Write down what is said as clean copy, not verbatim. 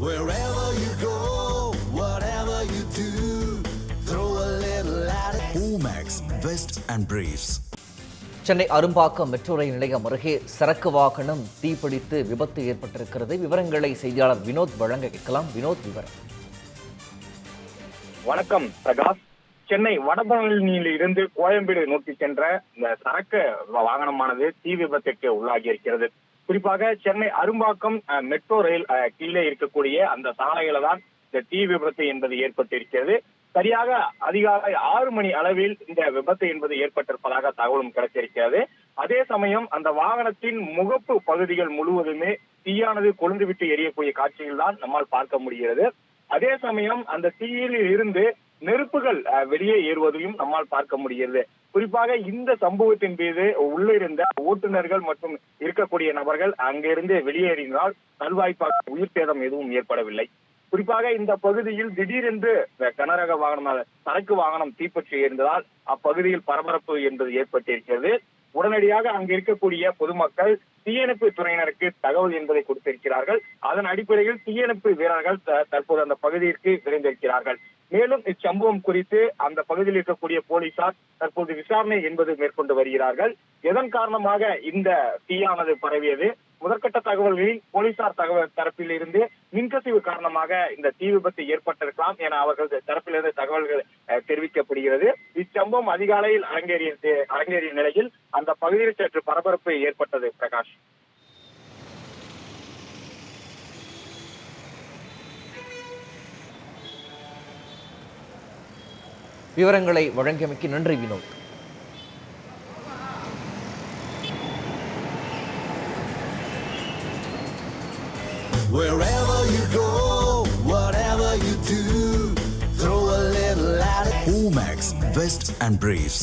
Wherever you go, whatever you do, throw a little at it. Omax, Vest and Briefs. Chennai Arumbakkam metro rail நிலையம் அருகே சரக்கு வாகனம் தீப்பிடித்து விபத்து ஏற்பட்டிருக்கிறது. விவரங்களை செய்தியாளர் வினோத் வழங்க கேட்கலாம். வினோத், விவரம். வணக்கம் பிரகாஷ். சென்னை வடபழனியில் இருந்து கோயம்பேடு நோக்கி சென்ற இந்த சரக்கு வாகனமானது தீ விபத்துக்கு உள்ளாகி இருக்கிறது. குறிப்பாக சென்னை அரும்பாக்கம் மெட்ரோ ரயில் கீழே இருக்கக்கூடிய அந்த சாலையில தான் இந்த தீ விபத்து என்பது ஏற்பட்டிருக்கிறது. சரியாக அதிகாலை 6 மணி அளவில் இந்த விபத்து என்பது ஏற்பட்டிருப்பதாக தகவலும் கிடைத்திருக்கிறது. அதே சமயம் அந்த வாகனத்தின் முகப்பு பகுதிகள் முழுவதுமே தீயானது கொழுந்துவிட்டு எரியக்கூடிய காட்சிகள் தான் நம்மால் பார்க்க முடிகிறது. அதே சமயம் அந்த தீயில் இருந்து நெருப்புகள் வெளியே ஏறுவதையும் நம்மால் பார்க்க முடிகிறது. குறிப்பாக இந்த சம்பவத்தின் மீது உள்ளிருந்த ஓட்டுநர்கள் மற்றும் இருக்கக்கூடிய நபர்கள் அங்கிருந்து வெளியேறினால் நல்வாய்ப்பாக உயிர் சேதம் எதுவும் ஏற்படவில்லை. குறிப்பாக இந்த பகுதியில் திடீரென்று கனரக வாகனம் சரக்கு வாகனம் தீப்பற்றி எரிந்ததால் அப்பகுதியில் பரபரப்பு என்பது ஏற்பட்டிருக்கிறது. உடனடியாக அங்கு இருக்கக்கூடிய பொதுமக்கள் தீயணைப்பு துறையினருக்கு தகவல் என்பதை கொடுத்திருக்கிறார்கள். அதன் அடிப்படையில் தீயணைப்பு வீரர்கள் தற்போது அந்த பகுதிக்கு விரைந்திருக்கிறார்கள். மேலும் இச்சம்பவம் குறித்து அந்த பகுதியில் இருக்கக்கூடிய போலீசார் தற்போது விசாரணை என்பது மேற்கொண்டு வருகிறார்கள். எதன் காரணமாக இந்த தீயானது பரவியது, முதற்கட்ட தகவல்களில் போலீசார் தரப்பில் இருந்து மின்கசிவு காரணமாக இந்த தீ விபத்து ஏற்பட்டிருக்கலாம் என அவர்கள் தரப்பிலிருந்து தகவல்கள் தெரிவிக்கப்படுகிறது. இச்சம்பவம் அதிகாலையில் அரங்கேறிய நிலையில் அந்த பகுதியில் சற்று பரபரப்பு ஏற்பட்டது. பிரகாஷ், விவரங்களை வழங்கியமைக்கு நன்றி Vinod. Wherever you go, whatever you do, throw a little at it. Omax, Vest and Briefs.